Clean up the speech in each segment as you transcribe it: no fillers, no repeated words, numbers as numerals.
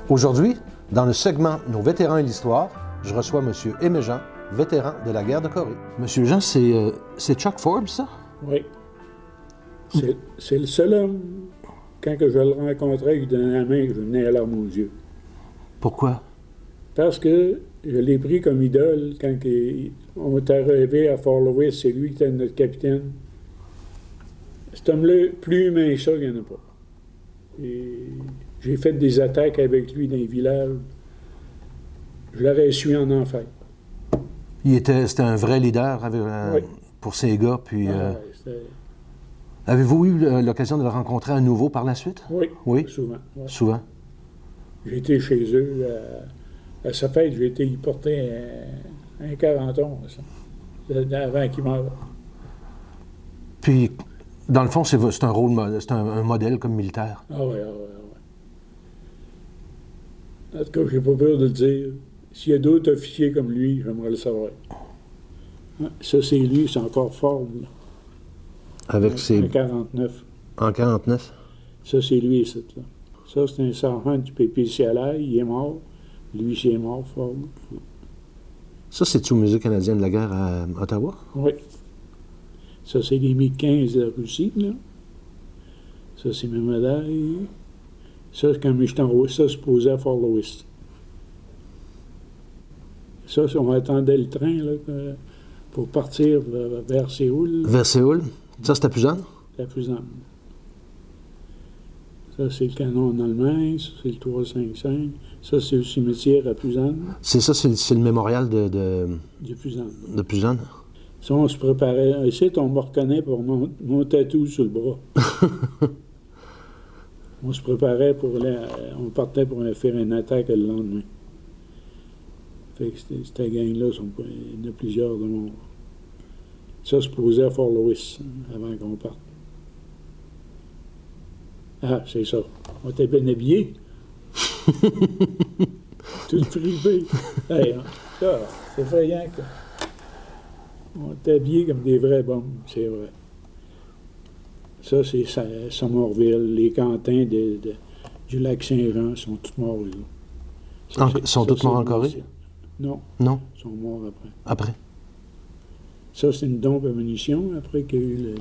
Aujourd'hui, dans le segment Nos vétérans et l'histoire, je reçois M. Aimé Jean, vétéran de la guerre de Corée. Monsieur Jean, c'est Chuck Forbes, ça? Oui. C'est le seul homme, quand que je le rencontrais, qui donnait la main, je venais à larmes aux yeux. Pourquoi? Parce que je l'ai pris comme idole quand on était arrivé à Fort Lewis, c'est lui qui était notre capitaine. Cet homme-là, plus humain que ça, il n'y en a pas. Et j'ai fait des attaques avec lui dans les villages. Je l'aurais su en enfer. C'était un vrai leader Oui. pour ses gars, puis... Ouais, avez-vous eu l'occasion de le rencontrer à nouveau par la suite? oui, Oui? souvent. Ouais. Souvent? J'ai été chez eux. À sa fête, j'ai été y porter un 40 ans, ça, avant qu'il meure. Puis, dans le fond, c'est un rôle, c'est un modèle comme militaire. Ah oui. En tout cas, j'ai pas peur de le dire. S'il y a d'autres officiers comme lui, j'aimerais le savoir. Ça, c'est lui, c'est encore fort, là. Avec ses... En 49. En 49? Ça, c'est lui, ça, là. Ça, c'est un sergent du PPCLA, il est mort. Lui, c'est mort, fort. Ça, c'est-tu au Musée canadien de la guerre à Ottawa? Oui. Ça, c'est les MiG-15 de la Russie, là. Ça, c'est mes médailles. Ça, quand j'étais en haut, ça se posait à Fort Lewis. Ça, on attendait le train, là, pour partir vers Séoul. Vers Séoul? Ça, c'était Pusan? La Pusan. Ça, c'est le canon en Allemagne. Ça, c'est le 355. Ça, c'est le cimetière à Pusan. C'est ça, c'est le mémorial de Pusan. De Pusan? Ça, on se préparait. Ici, on me reconnaît pour mon tatou sur le bras. On se préparait on partait pour faire une attaque le lendemain. Fait que cette gang-là, il y en a plusieurs de morts. Ça se posait à Fort Lewis, avant qu'on parte. Ah, c'est ça. On était bien habillés. Tout fripé. Hey, ça, c'est effrayant. On était habillés comme des vrais bombes, c'est vrai. Ça, c'est Somerville. Les cantins du lac Saint-Jean sont tous morts là. Sont tous morts en Corée? Non. Non? Ils sont morts après. Après? Ça, c'est une dompe à munitions, après qu'il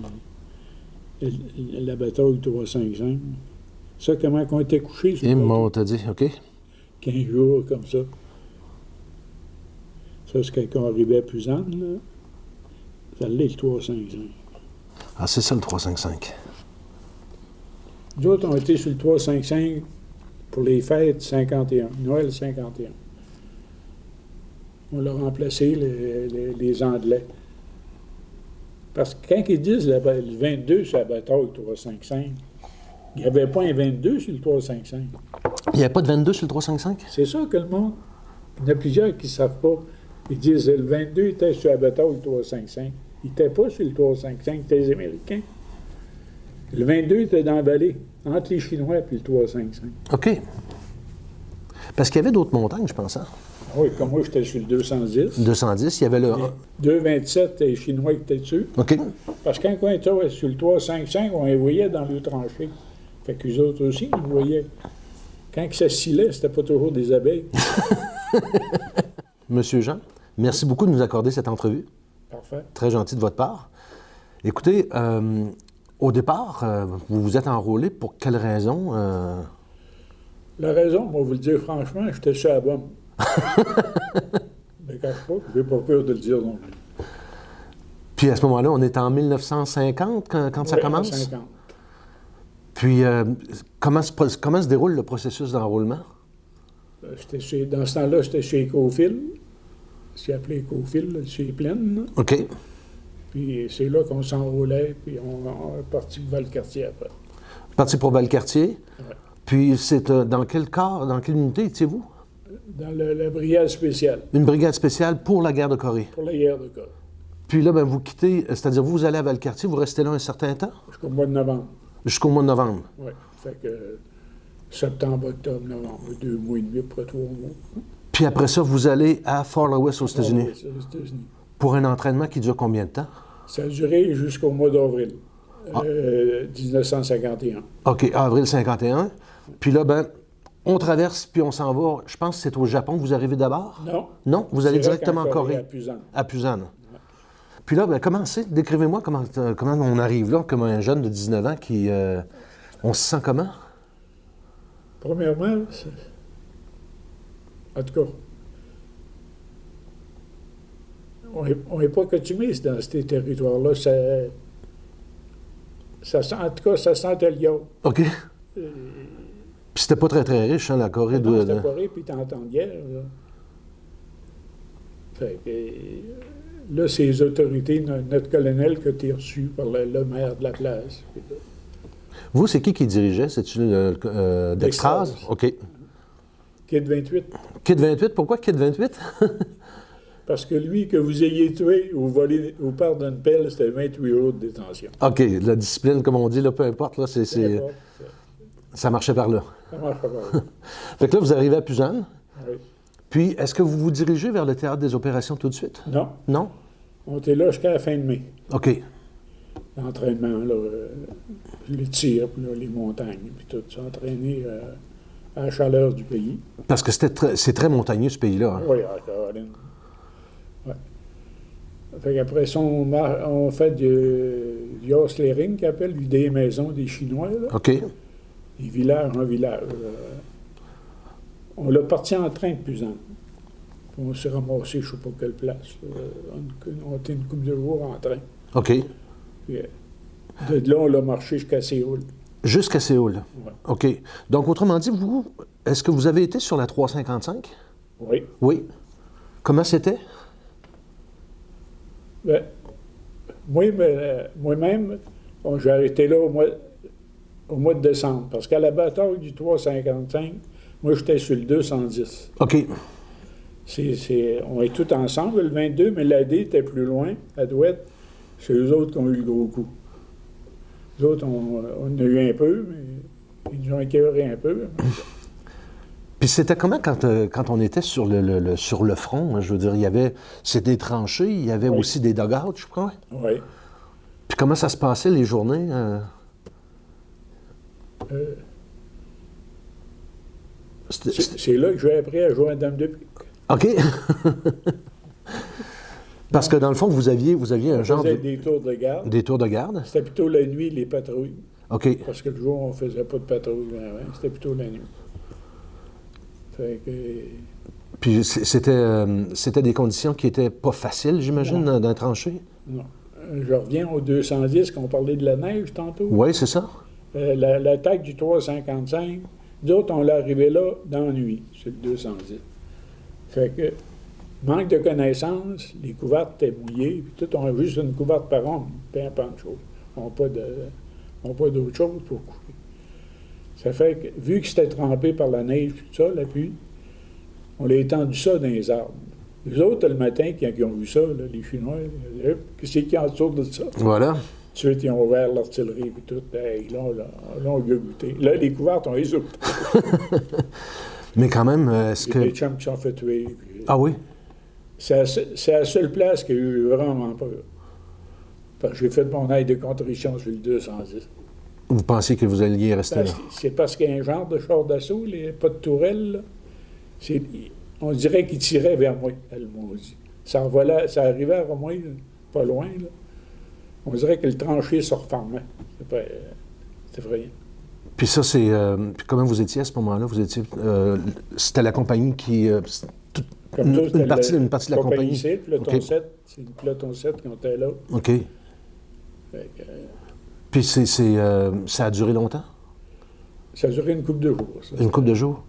y a eu la bataille 355. Ça, comment on était couchés? Et on t'a dit, OK. 15 jours, comme ça. Ça, c'est quand on arrivait à Pusan, là. Ça allait le 355. Ah, c'est ça, le 355. Nous autres, on était sur le 355 pour les fêtes 51, Noël 51. On l'a remplacé, les Anglais. Parce que quand ils disent le 22 sur la bataille 355, il n'y avait pas un 22 sur le 355. Il n'y avait pas de 22 sur le 355? C'est ça que le monde. Il y en a plusieurs qui ne savent pas. Ils disent le 22 était sur la bataille 355. Il n'était pas sur le 355, c'était les Américains. Le 22 était dans la vallée, entre les Chinois et le 355. OK. Parce qu'il y avait d'autres montagnes, je pense. Hein? Oui, comme moi, j'étais sur le 210. 210, il y avait le... 227, les Chinois qui étaient dessus. OK. Parce que quand on était sur le 355, on les voyait dans le tranchée. Fait qu'eux autres aussi, ils voyaient. Quand ça scillait, c'était pas toujours des abeilles. Monsieur Jean, merci beaucoup de nous accorder cette entrevue. Parfait. Très gentil de votre part. Écoutez, au départ, vous vous êtes enrôlé pour quelle raison? La raison, moi, vous le dire franchement, j'étais sur la bombe. Mais cache pas, j'ai pas peur de le dire non plus. Puis à ce moment-là, on est en 1950 quand ça commence? 50. Puis comment se déroule le processus d'enrôlement? Dans ce temps-là, j'étais chez Ecofield. C'est appelé Ecofield, chez Plaine. OK. Puis c'est là qu'on s'enrôlait, puis on est parti pour Valcartier après. Parti pour Valcartier. Ouais. Puis c'est dans quel corps, dans quelle unité étiez-vous? Dans la brigade spéciale. Une brigade spéciale pour la guerre de Corée. Pour la guerre de Corée. Puis là, vous quittez, c'est-à-dire vous allez à Valcartier, vous restez là un certain temps? Jusqu'au mois de novembre. Jusqu'au mois de novembre. Oui. Fait que septembre, octobre, novembre, 2 mois et demi, après 3 mois. Puis après ça, vous allez à Fort Lewis aux États-Unis. Oui, aux États-Unis. Pour un entraînement qui dure combien de temps? Ça a duré jusqu'au mois d'avril 1951. OK, avril 51. Puis là, On traverse, puis on s'en va. Je pense que c'est au Japon que vous arrivez d'abord? Non. Non? Vous allez C'est là directement en qu'en Corée? à Pusan. À Pusan. Puis là, ben, comment c'est? Décrivez-moi comment on arrive là, comme un jeune de 19 ans qui... on se sent comment? Premièrement, en tout cas, on n'est pas coutumé dans ces territoires-là. En tout cas, ça sentait le yacht. OK. Puis c'était pas très, très riche, hein, la Corée. Non, c'était pas riche, puis t'es en temps de guerre. Là. Fait que, là, c'est les autorités, notre colonel que tu as reçu par le maire de la place. Vous, c'est qui dirigeait? C'est-tu Dextraz? OK. Kid 28. Kid 28? Pourquoi Kid 28? Parce que lui, que vous ayez tué ou volé ou par d'une pelle, c'était 28 euros de détention. OK. La discipline, comme on dit, là, peu importe, là, ça marchait par là. Ça marche pas par là. Fait que là, vous arrivez à Pusan. Oui. Puis, est-ce que vous vous dirigez vers le théâtre des opérations tout de suite? Non. Non? On était là jusqu'à la fin de mai. OK. L'entraînement, là, les tirs, puis là, les montagnes, puis tout ça, entraîné à la chaleur du pays. Parce que c'est très montagneux, ce pays-là. Hein? Oui, à Caroline. Ouais. Fait qu'après ça, on fait du Hoslering, qu'ils appellent, des maisons des Chinois, là. OK. Des villages en village. On l'a parti en train de Pusan. On s'est ramassé, je ne sais pas quelle place. On était une couple de jours en train. OK. Puis, de là, on l'a marché jusqu'à Séoul. Jusqu'à Séoul. Ouais. OK. Donc, autrement dit, vous, est-ce que vous avez été sur la 355? Oui. Oui. Comment c'était? Ben, moi-même, j'ai arrêté là au mois de décembre. Parce qu'à la bataille du 355, moi, j'étais sur le 210. OK. On est tous ensemble, le 22, mais l'AD était plus loin, à Douette. C'est eux autres qui ont eu le gros coup. Les autres, on en a eu un peu, mais ils nous ont écœuré un peu. Puis c'était comment quand on était sur le front? Je veux dire, c'était des tranchées, il y avait Oui. aussi des dugouts, je crois. Oui. Puis comment ça se passait, les journées? C'est là que j'ai appris à jouer à Dame de pique. OK. Parce que dans le fond, vous aviez un genre On faisait des tours de garde. des tours de garde. C'était plutôt la nuit, les patrouilles. OK. Parce que le jour, on ne faisait pas de patrouille. C'était plutôt la nuit. Fait que... Puis c'était des conditions qui étaient pas faciles, j'imagine, d'un tranché? Non. Je reviens au 210, qu'on parlait de la neige tantôt. Oui, c'est ça. L'attaque du 355, d'autres, on l'est arrivé là dans la nuit, sur le 210. Fait que, manque de connaissances, les couvertes étaient mouillées, puis tout, on a juste une couverte par homme, puis un pancho. On n'a pas d'autre chose pour couper. Ça fait que, vu que c'était trempé par la neige, tout ça, la pluie, on a étendu ça dans les arbres. Les autres, le matin, quand ils ont vu ça, là, les Chinois, qu'est-ce qu'il y a en dessous de ça? Voilà. Tout de suite, ils ont ouvert l'artillerie, puis tout. Hey, là, on a goûté. Là, les couvertes, on les ouvre. Mais quand même, est-ce que... Les chums qui sont fait tuer. Puis, Ah oui? c'est la seule place qui a eu vraiment peur. Parce que j'ai fait mon aide de contrition sur le 210. Vous pensiez que vous alliez rester là? C'est parce qu'il y a un genre de char d'assaut, pas de tourelle, là. On dirait qu'il tirait vers moi, le maudit. Ça arrivait à moi, là, pas loin, là. On dirait que le tranché se refermait. C'est effrayant. Puis ça, puis comment vous étiez à ce moment-là? C'était la compagnie qui... une partie de la compagnie? C, peloton Okay. 7. C'est le peloton 7 qui était là. OK. Fait que, Puis ça a duré longtemps? ça a duré une couple de jours. Ça. Une couple de jours?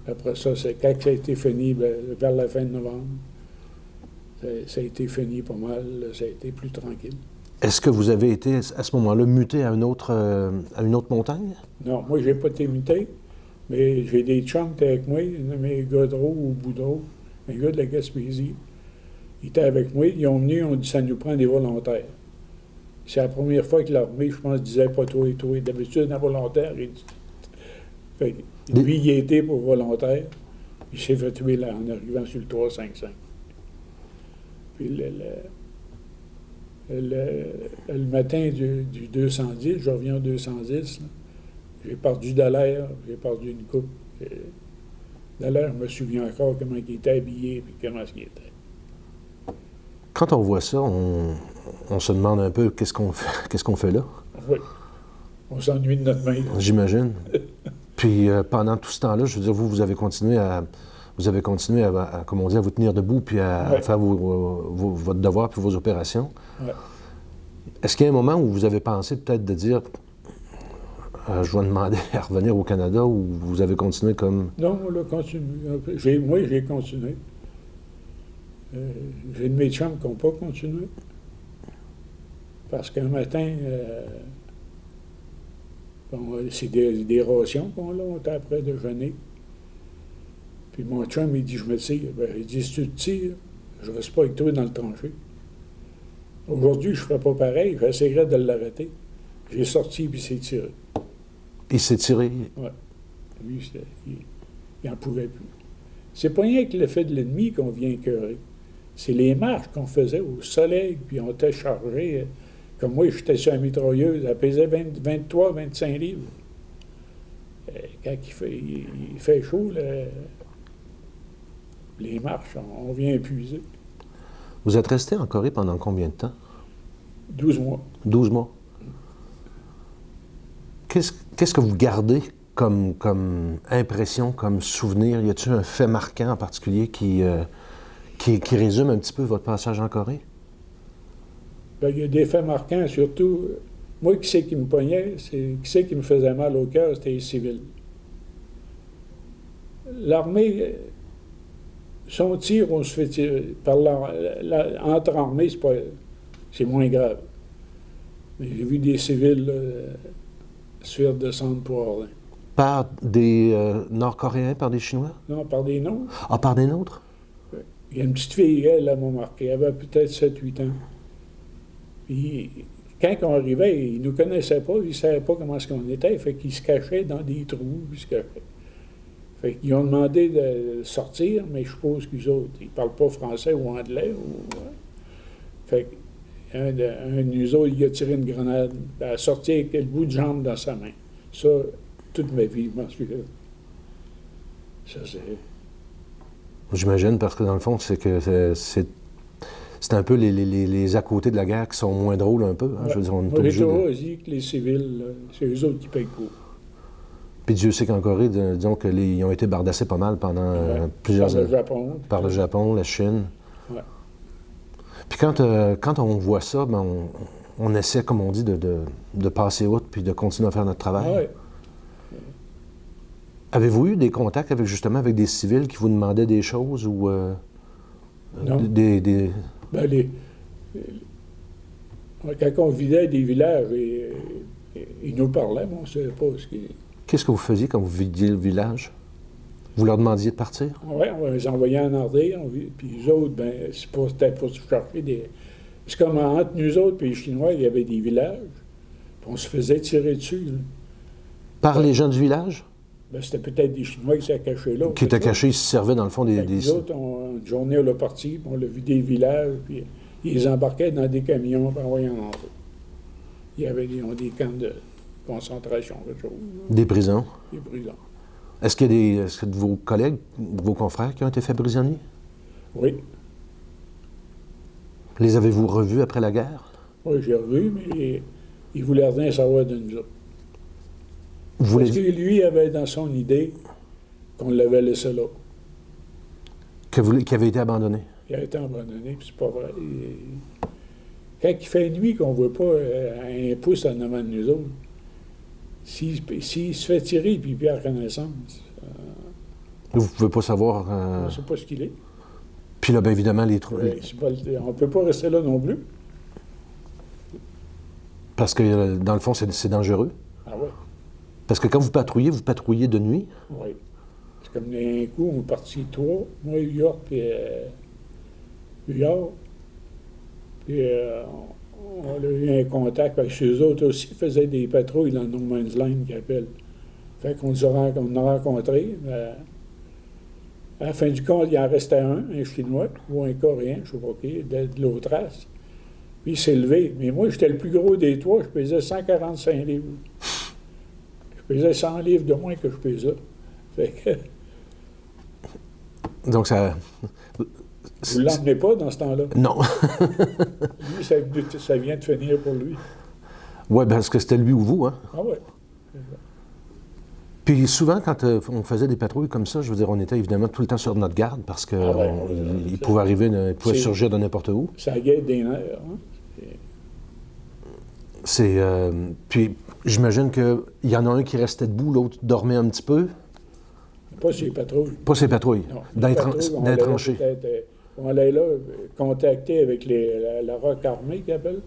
Après ça, quand ça a été fini, vers la fin de novembre, ça a été fini pas mal. Ça a été plus tranquille. Est-ce que vous avez été, à ce moment-là, muté à une autre montagne? Non, moi, j'ai pas été muté, mais j'ai des chums qui étaient avec moi, mes Godreau ou Boudreau, un gars de la Gaspésie. Ils étaient avec moi, ils ont venu, ils ont dit ça nous prend des volontaires. C'est la première fois que l'armée, je pense, disait pas toi et toi. D'habitude, un volontaire, il dit. Fait, lui, il était pour volontaire, il s'est fait tuer là, en arrivant sur le 355. Puis le matin du 210, je reviens au 210, là, J'ai perdu Dallaire, j'ai perdu une coupe. Dallaire, je me souviens encore comment il était habillé et comment il était. Quand on voit ça, on se demande un peu qu'est-ce qu'on fait là. Oui. On s'ennuie de notre main. J'imagine. Puis pendant tout ce temps-là, je veux dire, vous avez continué à, comme on dit, à vous tenir debout puis à faire votre devoir puis vos opérations. Ouais. Est-ce qu'il y a un moment où vous avez pensé peut-être de dire je vais demander à revenir au Canada ou vous avez continué comme... Non, on l'a continué. Moi, j'ai continué. J'ai de mes chums qui n'ont pas continué. Parce qu'un matin, c'est des rations qu'on a, on était après déjeuner. Puis mon chum, il dit, je me tire. Il dit, si tu te tires, je ne reste pas avec toi dans le tranché. Aujourd'hui, je ne ferai pas pareil, j'essaierai de l'arrêter. J'ai sorti, puis il s'est tiré. Il s'est tiré? Oui. Lui, il n'en pouvait plus. C'est pas rien que l'effet de l'ennemi qu'on vient écœurer. C'est les marches qu'on faisait au soleil, puis on était chargé. Comme moi, j'étais sur la mitrailleuse, elle pesait 23, 25 livres. Quand il fait chaud, les marches, on vient épuiser. Vous êtes resté en Corée pendant combien de temps? 12 mois. 12 mois. Qu'est-ce que vous gardez comme impression, comme souvenir? Y a-t-il un fait marquant en particulier qui résume un petit peu votre passage en Corée? Bien, il y a des faits marquants, surtout. Moi, qui c'est qui me pognait, qui c'est qui me faisait mal au cœur, c'était les civils. L'armée, son tir, on se fait tirer. Entre armées, c'est moins grave. Mais j'ai vu des civils se faire descendre pour Orléans. Par des Nord-Coréens, par des Chinois? Non, par des nôtres. Ah, par des nôtres? Il y a une petite fille, elle m'a marqué. Elle avait peut-être 7-8 ans. Puis, quand on arrivait, ils ne nous connaissaient pas, ils ne savaient pas comment est-ce qu'on était. Fait qu'ils se cachaient dans des trous, ils se cachaient. Fait qu'ils ont demandé de sortir, mais je suppose qu'eux autres, ils ne parlent pas français ou anglais. Fait qu'un de nous autres, il a tiré une grenade. Elle a sorti avec le bout de jambe dans sa main. Ça, toute ma vie, je m'en souviens. Ça, c'est... J'imagine, parce que dans le fond, c'est un peu les à côté de la guerre qui sont moins drôles un peu. Hein? Ouais. Je veux dire, on est moi, obligé j'ai dit que les civils, c'est eux autres qui payent pour. Puis Dieu sait qu'en Corée, disons qu'ils ont été bardassés pas mal pendant plusieurs années. Par le Japon, la Chine. Ouais. Puis quand on voit ça, ben on essaie, comme on dit, de passer outre puis de continuer à faire notre travail. Ouais. Avez-vous eu des contacts avec des civils qui vous demandaient des choses ou non. Ben, quand on vidait des villages, ils nous parlaient, mais on ne savait pas ce qu'ils... Qu'est-ce que vous faisiez quand vous vidiez le village? Vous leur demandiez de partir? Oui, on les envoyait en Ardèche, puis les autres, ben, c'était pour se chercher des... C'est comme entre nous autres et les Chinois, il y avait des villages, puis on se faisait tirer dessus. Là. Par les gens du village? Ben, c'était peut-être des Chinois qui s'étaient cachés là. Qui étaient cachés, ils se servaient dans le fond des... Les autres, une journée, on l'a parti, puis on l'a vu des villages, puis ils les embarquaient dans des camions, puis envoyaient en Ardèche. Ils ont des camps de concentration, quelque chose. Des prisons? Des prisons. Est-ce qu'il y a de vos collègues, de vos confrères qui ont été faits prisonniers? Oui. Les avez-vous revus après la guerre? Oui, j'ai revu, mais il voulait rien savoir de nous autres. Parce que lui avait dans son idée qu'on l'avait laissé là. Qui avait été abandonné? Il a été abandonné, puis c'est pas vrai. Quand il fait nuit qu'on ne voit pas un pouce en avant de nous autres, s'il se fait tirer puis il perd connaissance... vous ne pouvez pas savoir... On ne sait pas ce qu'il est. Puis là, bien évidemment, les trous... on ne peut pas rester là non plus. Parce que, dans le fond, c'est dangereux. Ah oui. Parce que quand vous patrouillez de nuit? Oui. C'est comme d'un coup, on est parti 3, moi, York, puis York. Puis on a eu un contact avec ceux autres aussi, qui faisaient des patrouilles dans No Man's Land, qu'ils appellent. Fait qu'on a rencontrés. À la fin du compte, il en restait un Chinois ou un Coréen, je ne sais pas qui, de l'autre race. Puis il s'est levé. Mais moi, j'étais le plus gros des trois, je pesais 145 livres. Je pesais 100 livres de moins que je pesais. Fait que, Donc, ça. vous ne l'emmenez pas dans ce temps-là. Non. Lui, ça vient de finir pour lui. Oui, parce que c'était lui ou vous, hein? Ah ouais. Puis souvent, quand on faisait des patrouilles comme ça, je veux dire, on était évidemment tout le temps sur notre garde parce que Ah ouais, il pouvait arriver, il pouvait c'est- surgir de n'importe où. Ça guette des nerfs. Hein? C'est. Puis j'imagine qu'il y en a un qui restait debout, l'autre dormait un petit peu. Pas ces patrouilles. Pas ces patrouilles, Non. dans les Les patrouilles, on allait là tranchées. peut-être, on allait là contacter avec la ROC armée qu'ils appellent.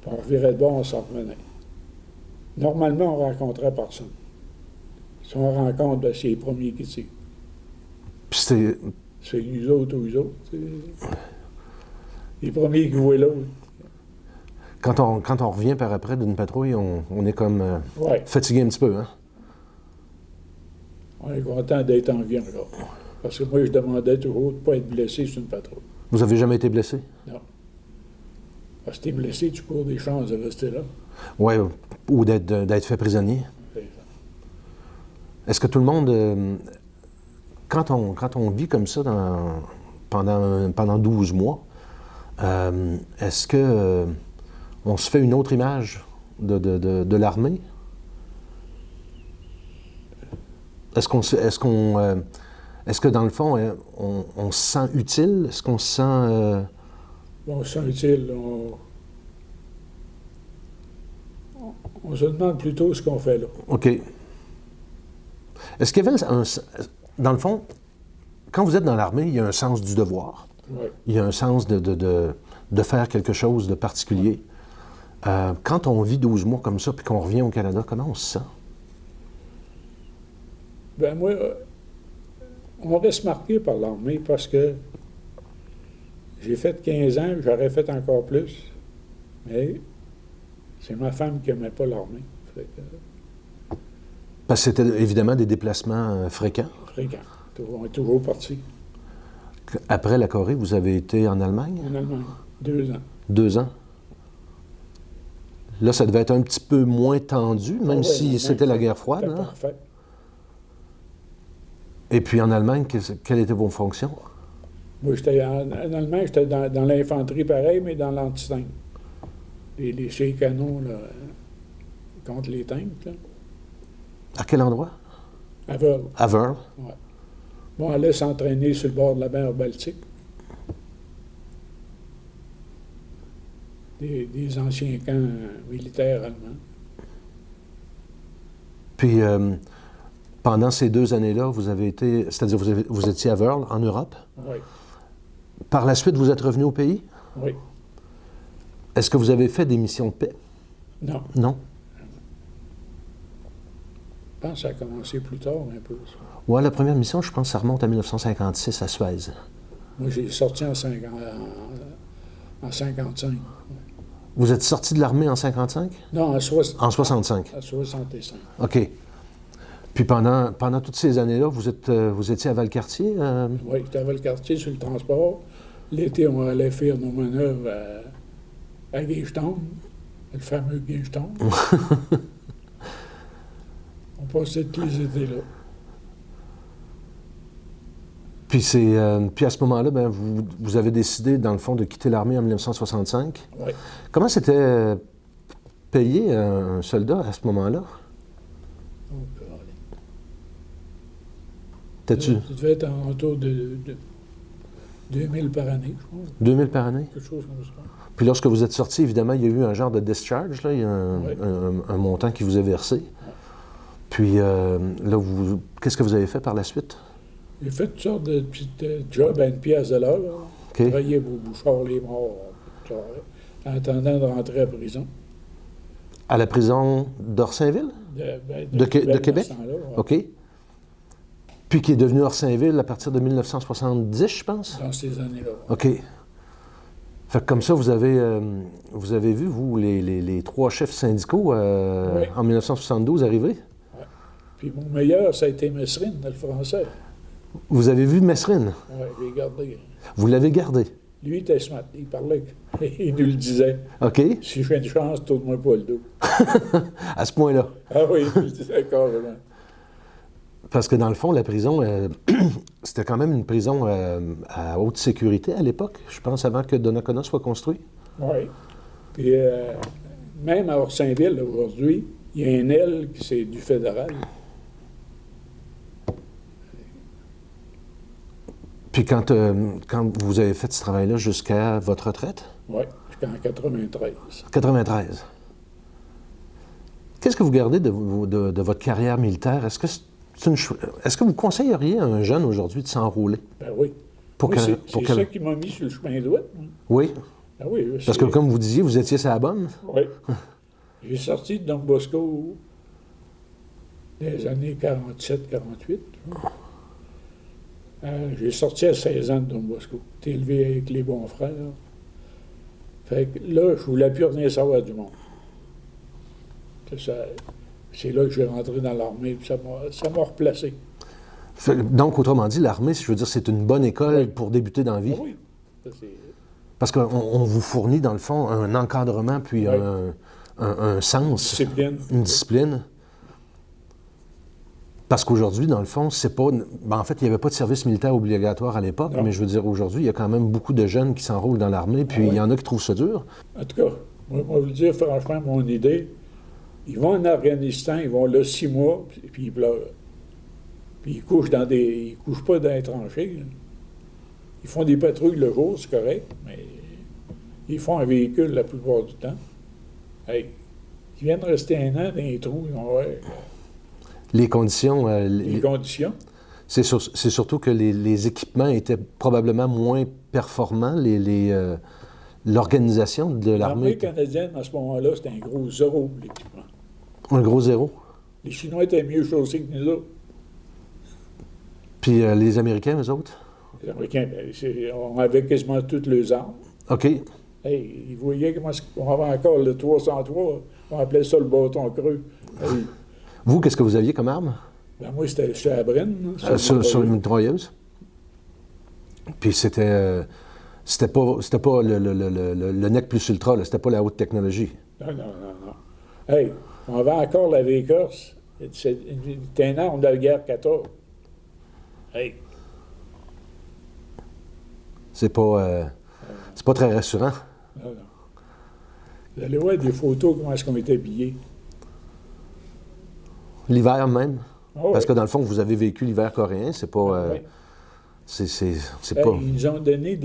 Puis on revirait de bord, on s'en revenait. Normalement, on rencontrait personne. Si on rencontre, ben, c'est les premiers qui tirent. Puis c'était. C'est nous autres ou eux autres. C'est les premiers qui voient l'autre. Quand on revient par après d'une patrouille, on est comme Ouais. fatigué un petit peu, hein? On est content d'être en vie encore. Parce que moi, je demandais toujours de ne pas être blessé sur une patrouille. Vous avez jamais été blessé? Non. Parce que t'es blessé, tu cours des chances de rester là. Oui, ou d'être fait prisonnier. C'est ça. Est-ce que tout le monde, quand on vit comme ça pendant 12 mois, est-ce que on se fait une autre image de l'armée? Est-ce que dans le fond, on se sent utile? Est-ce qu'on se sent... On se sent utile. On se demande plutôt ce qu'on fait là. OK. Est-ce qu'il y avait dans le fond, quand vous êtes dans l'armée, il y a un sens du devoir. Ouais. Il y a un sens de faire quelque chose de particulier. Quand on vit 12 mois comme ça, puis qu'on revient au Canada, comment on se sent? Ben moi, on reste marqué par l'armée parce que j'ai fait 15 ans, j'aurais fait encore plus. Mais c'est ma femme qui n'aimait pas l'armée. Fait que, Parce que c'était évidemment des déplacements fréquents. fréquent. On est toujours parti Après la Corée, vous avez été en Allemagne? en Allemagne. 2 ans. 2 ans. Là, ça devait être un petit peu moins tendu, même Ah ouais, si l'Allemagne, c'était la guerre froide. C'était Hein? parfait. Et puis en Allemagne, quelles étaient vos fonctions? Moi, j'étais en Allemagne, j'étais dans l'infanterie pareil, mais dans l'anti-tank. Ces canons, là, contre les tanks, là. À quel endroit? À Veuve. À Wörl. Ouais. Bon, on allait s'entraîner sur le bord de la mer Baltique. Des anciens camps militaires allemands. Puis pendant ces 2 années-là, vous avez été, c'est-à-dire vous étiez à Wörl, en Europe. Oui, Par la suite, vous êtes revenu au pays. oui. Est-ce que vous avez fait des missions de paix? Non, Non. je pense que ça a commencé plus tard un peu. Ça. Ouais, la première mission, je pense, ça remonte à 1956 à Suez. Moi, j'ai sorti en 55. Vous êtes sorti de l'armée en 55? Non, En 65. À 65. OK. Puis pendant toutes ces années-là, vous étiez à Valcartier? Oui, j'étais à Valcartier sur le transport. L'été, on allait faire nos manœuvres à Gagetown, le fameux Gagetown. On passait tous les étés là. Puis à ce moment-là, ben, vous avez décidé, dans le fond, de quitter l'armée en 1965. Oui. Comment c'était payé un soldat à ce moment-là? T'as-tu Ça devait être autour de 2000 par année, je crois. 2000 par année? Quelque chose comme ça. Puis lorsque vous êtes sorti, évidemment, il y a eu un genre de discharge, là, il y a Oui. un montant qui vous est versé. Puis là, qu'est-ce que vous avez fait par la suite? J'ai fait toutes sortes de petites jobs à une pièce de l'heure. OK. Travailler pour Bouchard, les morts, tout ça, en attendant de rentrer à prison. À la prison d'Orsainville? De Québec? dans ce temps-là, ouais. OK. Puis qui est devenu Orsainville à partir de 1970, je pense? Dans ces années-là. ouais. OK. Fait que comme ça, vous avez vu, vous, les 3 chefs syndicaux Oui. en 1972 arriver? Puis mon meilleur, ça a été Messrine, le français. Vous avez vu Messrine? Oui, j'ai gardé. Vous l'avez gardé. Lui, il était smart. Il parlait, il nous le disait. OK. Si j'ai une chance, tourne-moi pas le dos. À ce point-là. Ah oui, il nous le disait carrément. Parce que dans le fond, la prison, c'était quand même une prison à haute sécurité à l'époque, je pense, avant que Donnacona soit construit. Oui. Puis même à Orsainville, aujourd'hui, il y a un aile qui c'est du fédéral. Puis quand vous avez fait ce travail-là jusqu'à votre retraite? Oui, jusqu'en 93. 93. Qu'est-ce que vous gardez de votre carrière militaire? Est-ce que vous conseilleriez à un jeune aujourd'hui de s'enrôler? Ben oui. Pour Oui, quelle- c'est ça qui m'a mis sur le chemin droit. Oui, Ah oui, parce que comme vous disiez, vous étiez sur la bonne. Oui. J'ai sorti de Don Bosco dans les années 47-48. J'ai sorti à 16 ans de Don Bosco. J'étais élevé avec les bons frères. Fait que là, je voulais plus rien savoir du monde. C'est là que j'ai rentré dans l'armée, puis ça m'a replacé. Donc, autrement dit, l'armée, je veux dire, c'est une bonne école Oui. pour débuter dans la vie. Ah oui. Ça, c'est- Parce qu'on vous fournit, dans le fond, un encadrement puis Oui. un sens, Discipline. une discipline. Parce qu'aujourd'hui, dans le fond, c'est pas... en fait, il n'y avait pas de service militaire obligatoire à l'époque, Non. mais je veux dire, aujourd'hui, il y a quand même beaucoup de jeunes qui s'enrôlent dans l'armée, puis oui. il y en a qui trouvent ça dur. En tout cas, moi, je vais vous dire franchement mon idée. Ils vont en Afghanistan, ils vont là 6 mois, puis ils pleurent. Puis ils couchent ils couchent pas dans les tranchées. Là. Ils font des patrouilles le jour, c'est correct, mais ils font un véhicule la plupart du temps. Hey, ils viennent rester un an dans les trous, ils vont voir Les conditions... les conditions. c'est surtout que les équipements étaient probablement moins performants. L'organisation de l'armée... L'armée canadienne, à ce moment-là, c'était un gros zéro, l'équipement. Un gros zéro. Les Chinois étaient mieux chaussés que nous autres. Puis les Américains, eux autres? Les Américains, ben, on avait quasiment toutes les armes. OK. Hey, ils voyaient comment on avait encore le 303, on appelait ça le bâton creux. Hey, Vous, qu'est-ce que vous aviez comme arme? ben moi, c'était chez Abrine. Sur une mitrailleuse? Puis c'était pas le NEC plus ultra, là, c'était pas la haute technologie. Non, non, non, non. Hey, on avait encore la V-Corse. C'était un arme de la guerre 14. Hey, C'est pas très rassurant. non, non. Vous allez voir des photos, comment est-ce qu'on était habillés. L'hiver même? Ah Parce ouais. que dans le fond, vous avez vécu l'hiver coréen, c'est pas... Ouais. c'est Hey, pas... ils nous ont donné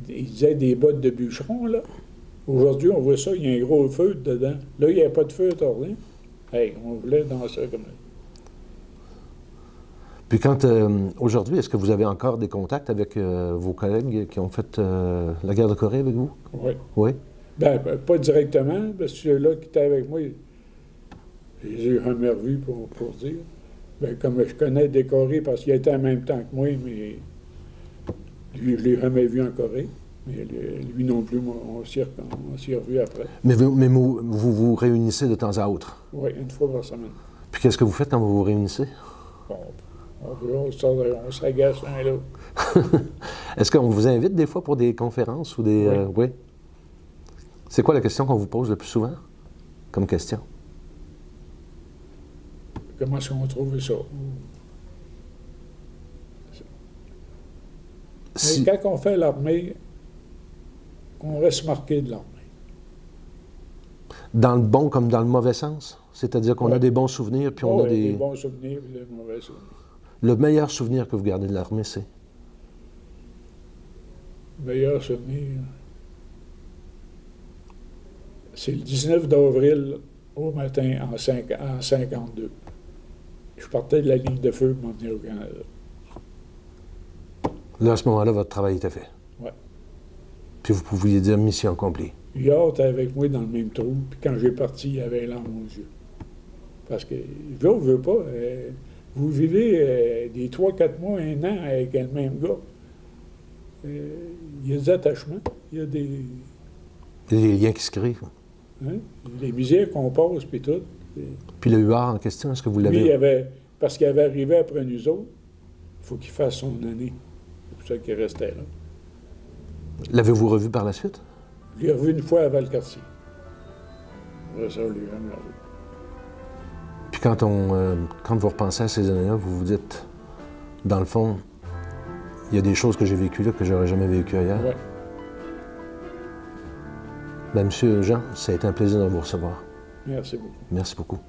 ils disaient des bottes de bûcheron, là. Aujourd'hui, on voit ça, il y a un gros feu dedans. Là, il n'y avait pas de feu à rien. Hey, on voulait dans ça comme ça. Puis aujourd'hui, est-ce que vous avez encore des contacts avec vos collègues qui ont fait la guerre de Corée avec vous? Oui. Oui? Ben, pas directement, parce que ceux-là qui étaient avec moi, je les ai jamais revus pour dire. Ben, comme je connais Décoré parce qu'il était en même temps que moi, mais lui, je ne l'ai jamais vu en Corée. Mais lui non plus, moi, on s'y revus après. Mais vous réunissez de temps à autre. Oui, une fois par semaine. Puis qu'est-ce que vous faites quand vous vous réunissez? Bon, on s'agace un l'autre. Est-ce qu'on vous invite des fois pour des conférences ou des... Oui. oui? C'est quoi la question qu'on vous pose le plus souvent comme question? Comment est-ce qu'on trouve ça? Si- Mais quand on fait l'armée, on reste marqué de l'armée. Dans le bon comme dans le mauvais sens? C'est-à-dire qu'on a Ouais. des bons souvenirs, puis on a des des... bons souvenirs et des mauvais souvenirs. Le meilleur souvenir que vous gardez de l'armée, c'est? Meilleur souvenir, c'est le 19 d'avril au matin en 52. Je partais de la ligne de feu pour m'en venir au Canada. Là, à ce moment-là, votre travail était fait. Ouais. Puis vous pouviez dire mission accomplie. Yard était avec moi dans le même trou, puis quand j'ai parti, il avait larmes aux yeux. Parce que, veut pas, vous vivez des 3-4 mois, 1 an avec le même gars. Il y a des attachements, il y a des... Les liens qui se créent. Hein, les misères qu'on passe, puis tout. Puis le huard en question, est-ce que vous Lui, l'avez... parce qu'il avait arrivé après nous autres, il faut qu'il fasse son année. C'est pour ça qu'il restait là. L'avez-vous revu par la suite? Je l'ai revu une fois à Valcartier. Après ça, je l'ai jamais revu. Puis quand vous repensez à ces années-là, vous vous dites, dans le fond, il y a des choses que j'ai vécues là que j'aurais jamais vécues ailleurs. Ouais. Ben, Monsieur Jean, ça a été un plaisir de vous recevoir. Merci beaucoup. Merci beaucoup.